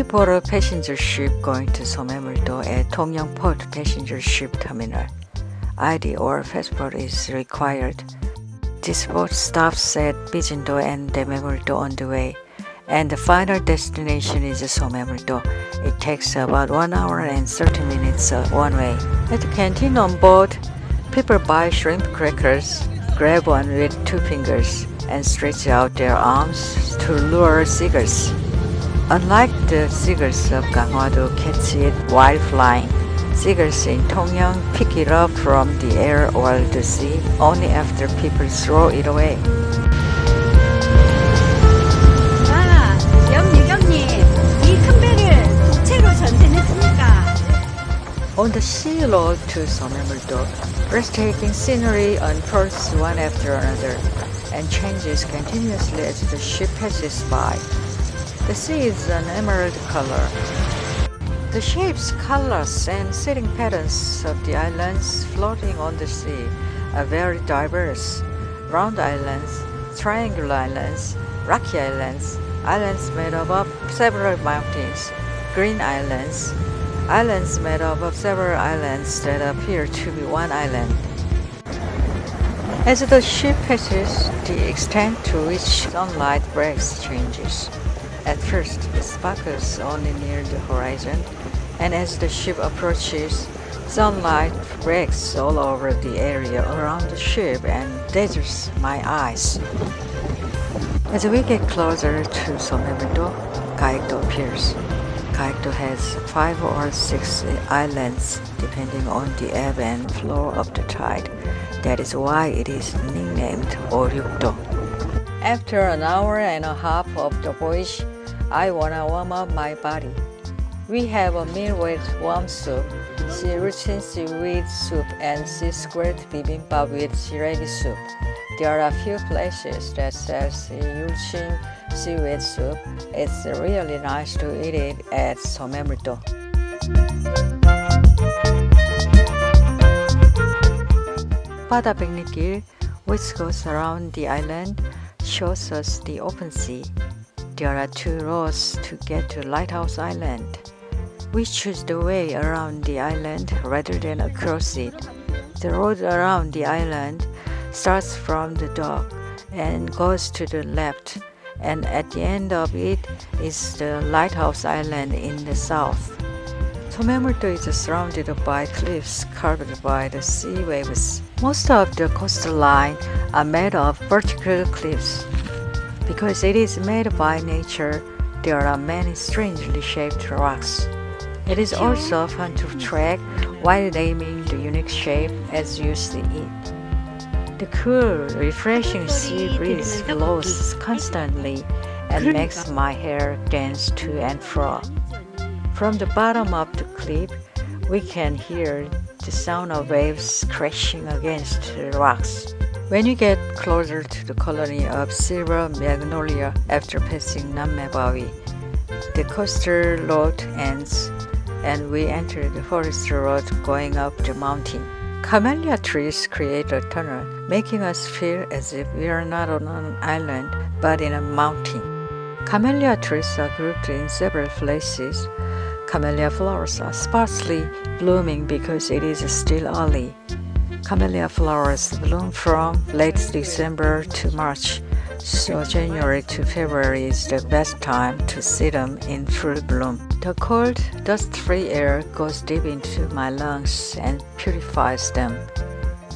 board a passenger ship going to So-maemul-do at Tongyang Port Passenger Ship Terminal. ID or passport is required. This boat stops at Bijindo and So-maemul-do on the way, and the final destination is So-maemul-do. It takes about 1 hour and 30 minutes one way. At the canteen on board, people buy shrimp crackers, grab one with 2 fingers, and stretch out their arms to lure seagulls. Unlike the seagulls of Ganghwa-do catch it while flying, seagulls in Tongyang pick it up from the air or the sea only after people throw it away. 영유경님, 이 큰 배를 독채로 전진했습니까? On the sea road to So-maemul-do, breathtaking scenery unfurls one after another and changes continuously as the ship passes by. The sea is an emerald color. The shapes, colors, and setting patterns of the islands floating on the sea are very diverse. Round islands, triangular islands, rocky islands, islands made up of several mountains, green islands, islands made up of several islands that appear to be one island. As the ship passes, the extent to which sunlight breaks changes. At first, it sparkles only near the horizon, and as the ship approaches, sunlight breaks all over the area around the ship and dazzles my eyes. As we get closer to So-maemul-do, Gaekdo appears. Gaekdo has 5 or 6 islands depending on the ebb and flow of the tide. That is why it is nicknamed Oryukdo. After an hour and a half of the voyage, I wanna warm up my body. We have a meal with warm soup, sea-urchin seaweed soup, and sea-squirt bibimbap with shiragi soup. There are a few places that sell sea-urchin seaweed soup. It's really nice to eat it at So-maemul-do. Bada Baekne길, which goes around the island, shows us the open sea. There are 2 roads to get to Lighthouse Island. We choose the way around the island rather than across it. The road around the island starts from the dock and goes to the left, and at the end of it is the Lighthouse Island in the south. So-maemul-do is surrounded by cliffs carved by the sea waves. Most of the coastline are made of vertical cliffs. Because it is made by nature, there are many strangely shaped rocks. It is also fun to trek while naming the unique shape as you see it. The cool, refreshing sea breeze blows constantly and makes my hair dance to and fro. From the bottom of the cliff, we can hear the sound of waves crashing against the rocks. When you get closer to the colony of silver magnolia after passing Nammebawi, the coastal road ends and we enter the forest road going up the mountain. Camellia trees create a tunnel, making us feel as if we are not on an island but in a mountain. Camellia trees are grouped in several places. Camellia flowers are sparsely blooming because it is still early. Camellia flowers bloom from late December to March, so January to February is the best time to see them in full bloom. The cold, dust-free air goes deep into my lungs and purifies them.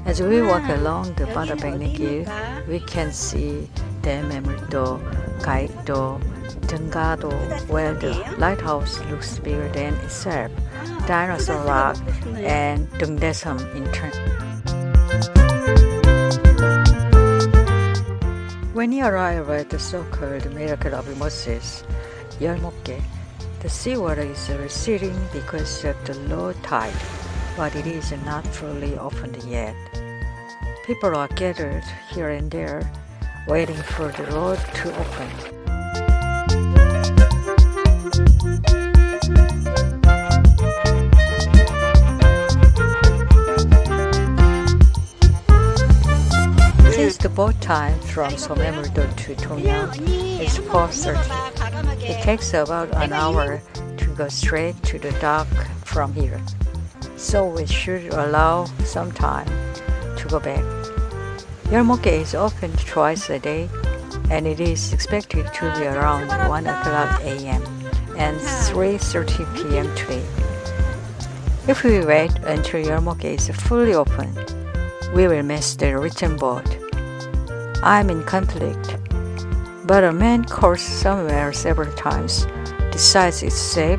As we walk along the Bada Baekne길, we can see So-maemul-do, Gaekdo, Deungga-do, where the lighthouse looks bigger than itself, Dinosaur Rock, and Deungdaesam in turn. When you arrive at the so-called Miracle of Moses, Yermokke, the seawater is receding because of the low tide, but it is not fully opened yet. People are gathered here and there, waiting for the road to open. The boat time from So-maemul-do to Dongyang is 4:30. It takes about an hour to go straight to the dock from here, so we should allow some time to go back. Yeolmoke is open twice a day, and it is expected to be around 1 o'clock a.m. and 3:30 p.m. today. If we wait until Yeolmoke is fully open, we will miss the return boat. I'm in conflict, but a man calls somewhere several times, decides it's safe,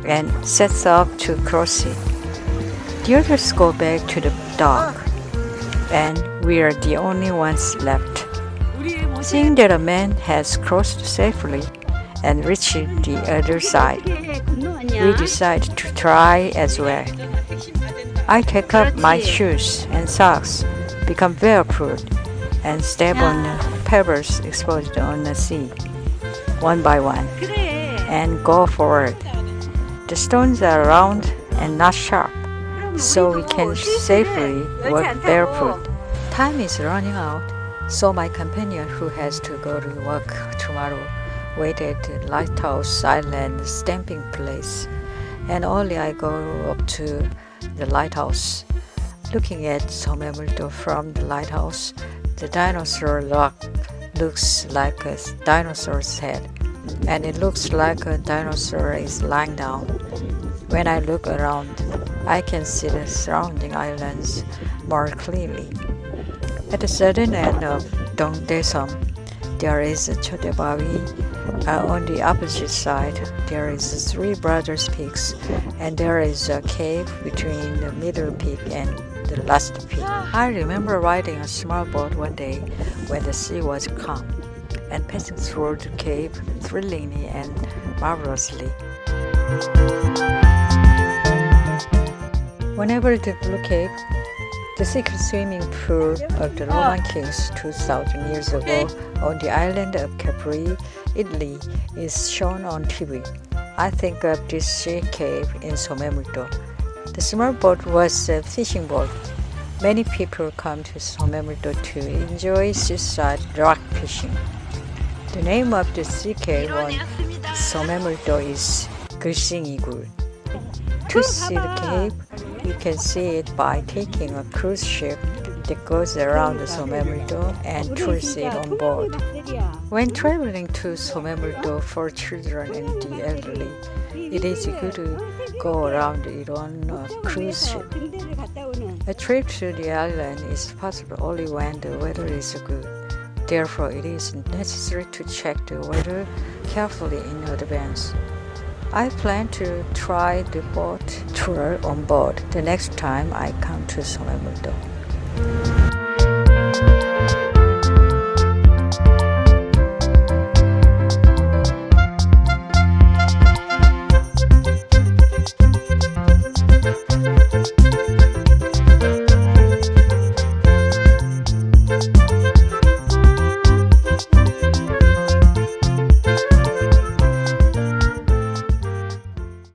and sets off to cross it. The others go back to the dock, and we are the only ones left. Seeing that a man has crossed safely and reached the other side, we decide to try as well. I take up my shoes and socks, become barefoot, and step on pebbles exposed on the sea, one by one, and go forward. The stones are round and not sharp, so we can safely walk barefoot. Time is running out, so my companion, who has to go to work tomorrow, waited at Lighthouse Island stamping place, and only I go up to the lighthouse. Looking at So-maemul-do from the lighthouse, the dinosaur rock looks like a dinosaur's head, and it looks like a dinosaur is lying down. When I look around, I can see the surrounding islands more clearly. At the southern end of Dongdaesom, there is a Chodebawi. On the opposite side, there is Three Brothers Peaks, and there is a cave between the middle peak and the last peak. I remember riding a small boat one day when the sea was calm, and passing through the cave thrillingly and marvelously. Whenever the Blue Cave, the secret swimming pool of the Roman kings 2,000 years ago on the island of Capri, Italy, is shown on TV, I think of this sea cave in So-maemul-do. The small boat was a fishing boat. Many people come to So-maemul-do to enjoy seaside rock fishing. The name of the sea cave on So-maemul-do is 글싱이굴. To see the cave, you can see it by taking a cruise ship that goes around the So-maemul-do and tours it on board. When traveling to So-maemul-do for children and the elderly, it is good to go around it on a cruise ship. A trip to the island is possible only when the weather is good. Therefore, it is necessary to check the weather carefully in advance. I plan to try the boat tour on board the next time I come to So-maemul-do.